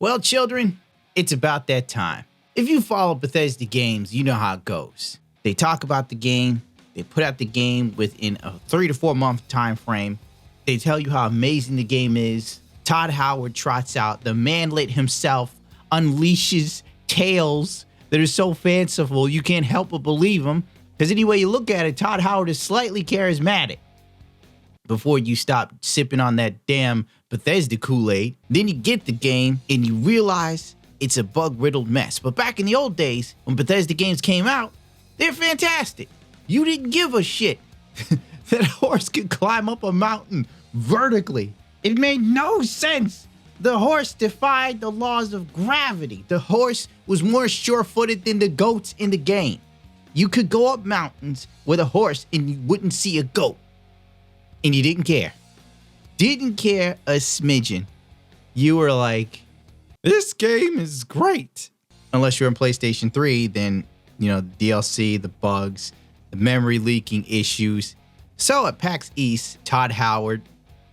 Well, children, it's about that time. If you follow Bethesda games, you know how it goes. They talk about the game, they put out the game within a 3 to 4 month time frame. They tell you how amazing the game is. Todd Howard trots out, the manlet himself unleashes tales that are so fanciful you can't help but believe them. Because any way you look at it, Todd Howard is slightly charismatic. Before you stop sipping on that damn Bethesda Kool-Aid, then you get the game and you realize it's a bug-riddled mess. But back in the old days, when Bethesda games came out, they're fantastic. You didn't give a shit that a horse could climb up a mountain vertically. It made no sense. The horse defied the laws of gravity. The horse was more sure-footed than the goats in the game. You could go up mountains with a horse and you wouldn't see a goat. And you didn't care. Didn't care a smidgen. You were like, this game is great. Unless you're on PlayStation 3, then, you know, the DLC, the bugs, the memory leaking issues. So at PAX East, Todd Howard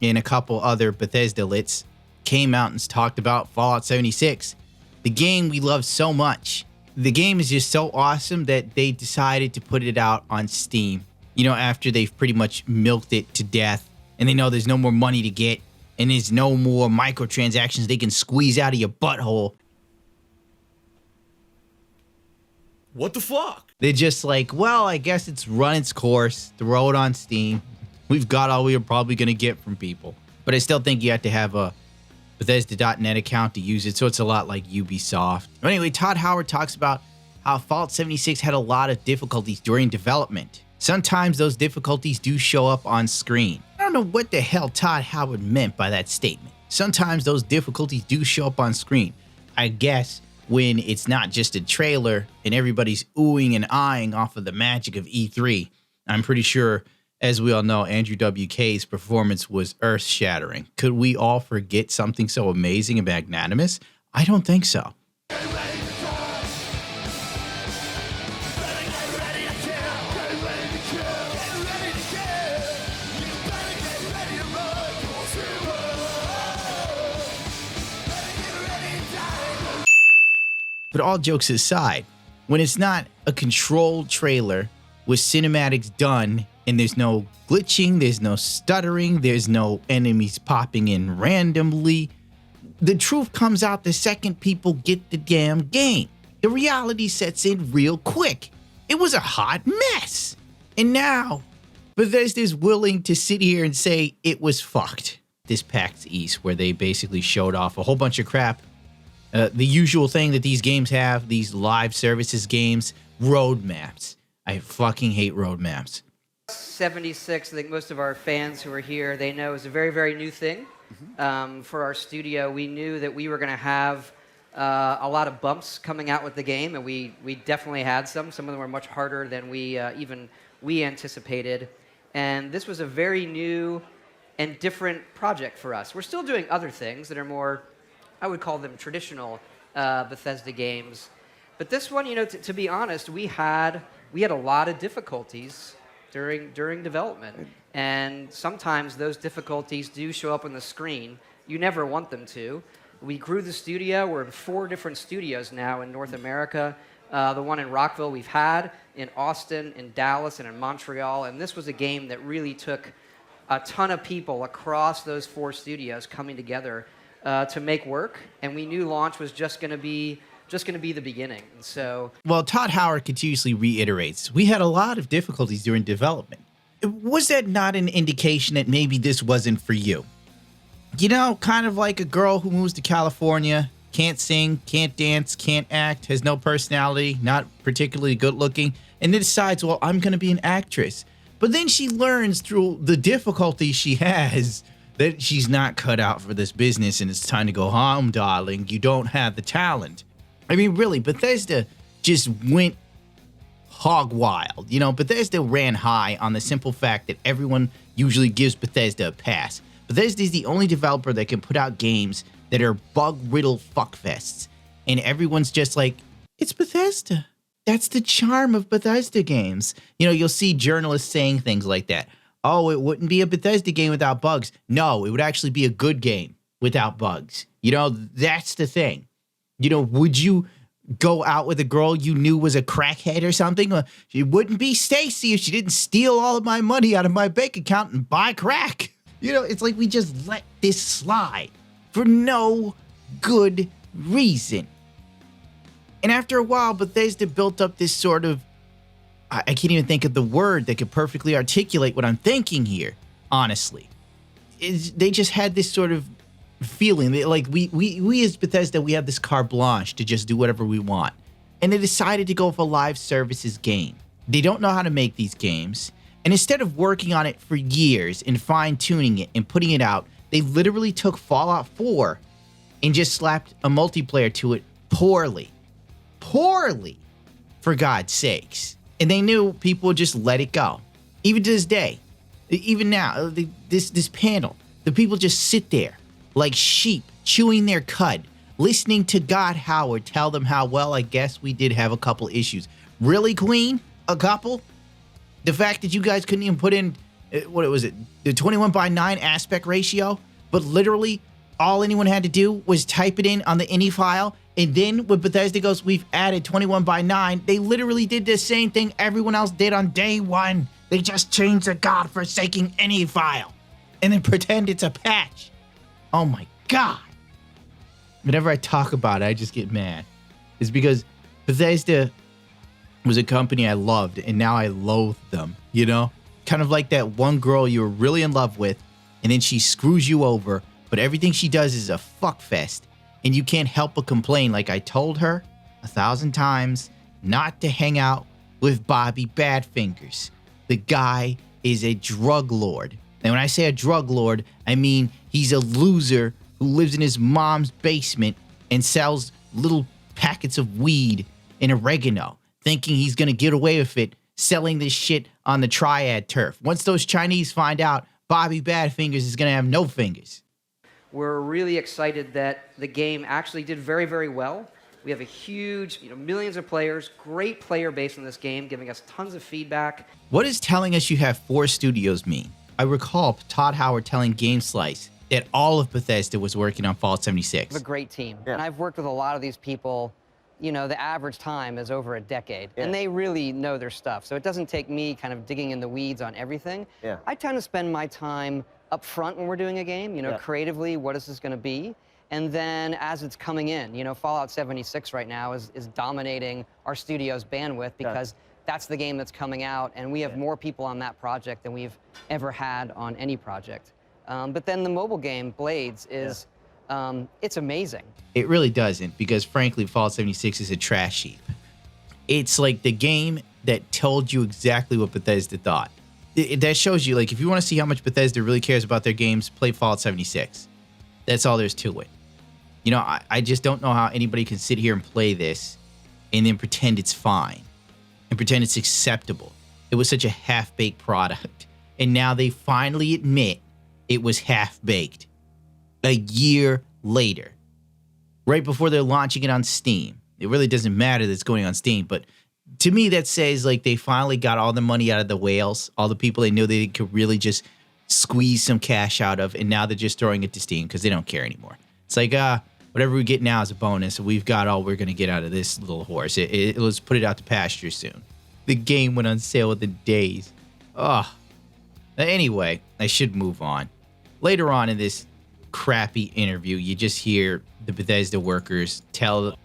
and a couple other Bethesda lits came out and talked about Fallout 76, the game we love so much. The game is just so awesome that they decided to put it out on Steam. You know, after they've pretty much milked it to death and they know there's no more money to get and there's no more microtransactions they can squeeze out of your butthole. What the fuck? They're just like, well, I guess it's run its course. Throw it on Steam. We've got all we are probably going to get from people. But I still think you have to have a Bethesda.net account to use it, so it's a lot like Ubisoft. But anyway, Todd Howard talks about how Fallout 76 had a lot of difficulties during development. Sometimes those difficulties do show up on screen. I don't know what the hell Todd Howard meant by that statement. Sometimes those difficulties do show up on screen. I guess when it's not just a trailer and everybody's oohing and eyeing off of the magic of E3. I'm pretty sure, as we all know, Andrew WK's performance was earth-shattering. Could we all forget something so amazing and magnanimous? I don't think so. But all jokes aside, when it's not a controlled trailer with cinematics done and there's no glitching, there's no stuttering, there's no enemies popping in randomly, the truth comes out the second people get the damn game. The reality sets in real quick. It was a hot mess. And now, Bethesda's willing to sit here and say it was fucked. This PAX East, where they basically showed off a whole bunch of crap. The usual thing that these games have, these live services games, roadmaps. I fucking hate roadmaps. 76, I think most of our fans who are here, they know is a very, very new thing. For our studio, we knew that we were going to have a lot of bumps coming out with the game, and we definitely had some. Some of them were much harder than we anticipated. And this was a very new and different project for us. We're still doing other things that are more, I would call them traditional Bethesda games. But this one, you know, to be honest, we had a lot of difficulties during development. And sometimes those difficulties do show up on the screen. You never want them to. We grew the studio. We're in 4 different studios now in North America. The one in Rockville we've had, in Austin, in Dallas, and in Montreal. And this was a game that really took a ton of people across those 4 studios coming together to make work, and we knew launch was just going to be the beginning. And so, well, Todd Howard continuously reiterates, we had a lot of difficulties during development. Was that not an indication that maybe this wasn't for you? You know, kind of like a girl who moves to California, can't sing, can't dance, can't act, has no personality, not particularly good looking, and then decides, well, I'm going to be an actress. But then she learns through the difficulties she has that she's not cut out for this business and it's time to go home, darling. You don't have the talent. I mean, really, Bethesda just went hog wild. You know, Bethesda ran high on the simple fact that everyone usually gives Bethesda a pass. Bethesda is the only developer that can put out games that are bug-riddled fuckfests. And everyone's just like, it's Bethesda. That's the charm of Bethesda games. You know, you'll see journalists saying things like that. Oh, it wouldn't be a Bethesda game without bugs. No, it would actually be a good game without bugs. You know, that's the thing. You know, would you go out with a girl you knew was a crackhead or something? She wouldn't be Stacy if she didn't steal all of my money out of my bank account and buy crack. You know, it's like we just let this slide for no good reason. And after a while, Bethesda built up this sort of, I can't even think of the word that could perfectly articulate what I'm thinking here, honestly. They just had this sort of feeling that, like, we as Bethesda, we have this carte blanche to just do whatever we want. And they decided to go with a live services game. They don't know how to make these games. And instead of working on it for years and fine-tuning it and putting it out, they literally took Fallout 4 and just slapped a multiplayer to it poorly. Poorly, for God's sakes. And they knew people would just let it go. Even to this day, even now, this panel, the people just sit there like sheep chewing their cud, listening to Todd Howard tell them how, well, I guess we did have a couple issues. Really, Queen? A couple? The fact that you guys couldn't even put in, what was it, the 21:9 aspect ratio, but literally all anyone had to do was type it in on the INI file, and then when Bethesda goes, we've added 21:9, they literally did the same thing everyone else did on day one. They just changed the godforsaken INI file and then pretend it's a patch. Oh my God. Whenever I talk about it, I just get mad. It's because Bethesda was a company I loved, and now I loathe them, you know? Kind of like that one girl you were really in love with, and then she screws you over, but everything she does is a fuckfest, and you can't help but complain, like I told her 1,000 times not to hang out with Bobby Badfingers. The guy is a drug lord. And when I say a drug lord, I mean he's a loser who lives in his mom's basement and sells little packets of weed and oregano, thinking he's gonna get away with it, selling this shit on the Triad turf. Once those Chinese find out, Bobby Badfingers is gonna have no fingers. We're really excited that the game actually did very, very well. We have a huge, millions of players, great player base in this game, giving us tons of feedback. What does telling us you have 4 studios mean? I recall Todd Howard telling GameSlice that all of Bethesda was working on Fallout 76. We have a great team. Yeah. And I've worked with a lot of these people. The average time is over a decade, and they really know their stuff. So it doesn't take me kind of digging in the weeds on everything. Yeah. I tend to spend my time up front when we're doing a game, creatively, what is this going to be? And then as it's coming in, Fallout 76 right now is dominating our studio's bandwidth because that's the game that's coming out, and we have more people on that project than we've ever had on any project. But then the mobile game, Blades, is it's amazing. It really doesn't, because frankly, Fallout 76 is a trash heap. It's like the game that told you exactly what Bethesda thought. That shows you, like, if you want to see how much Bethesda really cares about their games, play Fallout 76. That's all there's to it. I just don't know how anybody can sit here and play this and then pretend it's fine and pretend it's acceptable. It was such a half-baked product. And now they finally admit it was half-baked. A year later, right before they're launching it on Steam. It really doesn't matter that it's going on Steam, but to me that says like they finally got all the money out of the whales, all the people they knew they could really just squeeze some cash out of, and now they're just throwing it to Steam because they don't care anymore. It's like, whatever we get now is a bonus. We've got all we're going to get out of this little horse. Let's put it out to pasture soon. The game went on sale within days. Anyway, I should move on. Later on in this crappy interview, you just hear the Bethesda workers tell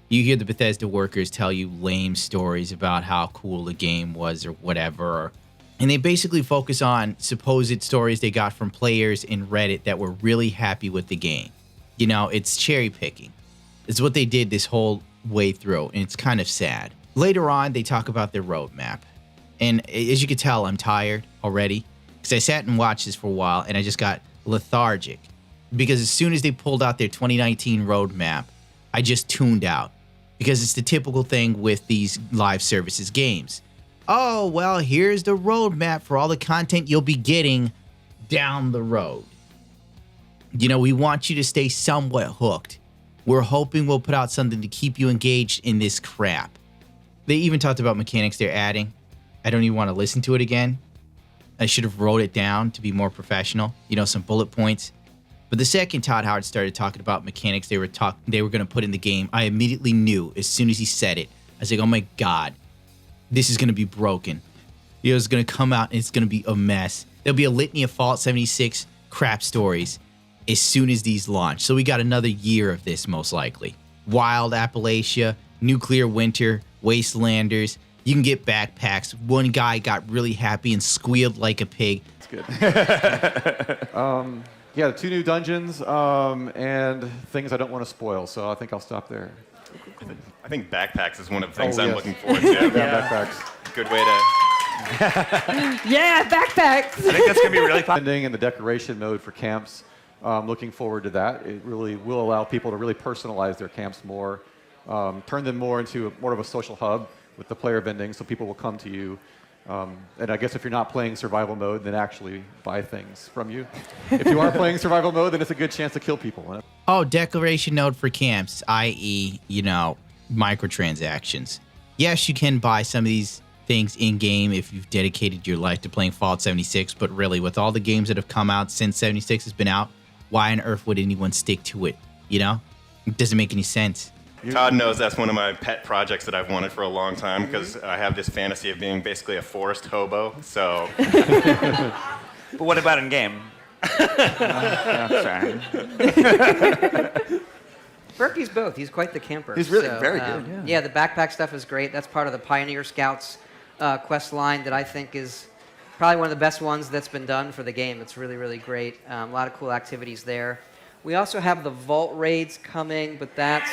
you lame stories about how cool the game was or whatever. And they basically focus on supposed stories they got from players in Reddit that were really happy with the game. It's cherry picking. It's what they did this whole way through, and it's kind of sad. Later on, they talk about their roadmap. And as you can tell, I'm tired already, because I sat and watched this for a while, and I just got lethargic. Because as soon as they pulled out their 2019 roadmap, I just tuned out. Because it's the typical thing with these live services games. Oh, well, here's the roadmap for all the content you'll be getting down the road. We want you to stay somewhat hooked. We're hoping we'll put out something to keep you engaged in this crap. They even talked about mechanics they're adding. I don't even want to listen to it again. I should have wrote it down to be more professional. Some bullet points. But the second Todd Howard started talking about mechanics they were going to put in the game, I immediately knew as soon as he said it. I was like, oh my God, this is going to be broken. It's going to come out and it's going to be a mess. There'll be a litany of Fallout 76 crap stories as soon as these launch. So we got another year of this most likely. Wild Appalachia, Nuclear Winter, Wastelanders. You can get backpacks. One guy got really happy and squealed like a pig. That's good. Yeah, 2 new dungeons and things I don't want to spoil, so I think I'll stop there. I think backpacks is one of the things Oh, I'm yes. looking forward to. Yeah, backpacks. Good way to. Yeah, backpacks. I think that's going to be really fun. Ending and the decoration mode for camps. Looking forward to that. It really will allow people to really personalize their camps more, turn them more into more of a social hub with the player vending, so people will come to you. And I guess if you're not playing survival mode, then actually buy things from you. If you are playing survival mode, then it's a good chance to kill people. Oh, declaration node for camps, i.e., microtransactions. Yes, you can buy some of these things in-game if you've dedicated your life to playing Fallout 76, but really, with all the games that have come out since 76 has been out, why on earth would anyone stick to it? It doesn't make any sense. Todd knows that's one of my pet projects that I've wanted for a long time because I have this fantasy of being basically a forest hobo. So, But what about in game? Sorry. Berkey's both. He's quite the camper. He's really very good. Yeah, the backpack stuff is great. That's part of the Pioneer Scouts quest line that I think is probably one of the best ones that's been done for the game. It's really, really great. A lot of cool activities there. We also have the vault raids coming, but that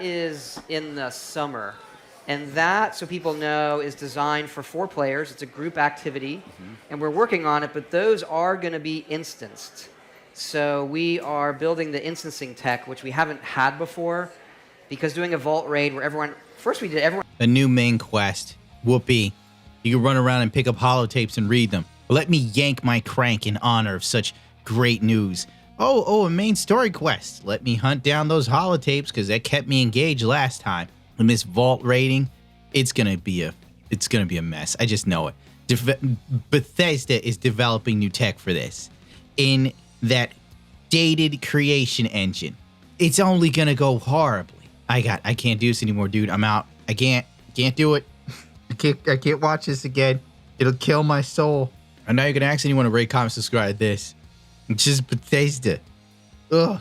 is in the summer. And that, so people know, is designed for 4 players. It's a group activity, and we're working on it, but those are going to be instanced. So we are building the instancing tech, which we haven't had before, because doing a vault raid where everyone... A new main quest. Whoopee. You can run around and pick up holotapes and read them. But let me yank my crank in honor of such great news. Oh, a main story quest. Let me hunt down those holotapes because that kept me engaged last time. And this vault raiding, it's gonna be a mess. I just know it. Bethesda is developing new tech for this. In that dated creation engine. It's only gonna go horribly. I can't do this anymore, dude. I'm out. I can't do it. I can't watch this again. It'll kill my soul. And now you're gonna ask anyone to rate, comment, subscribe to this. It's just Bethesda. Ugh.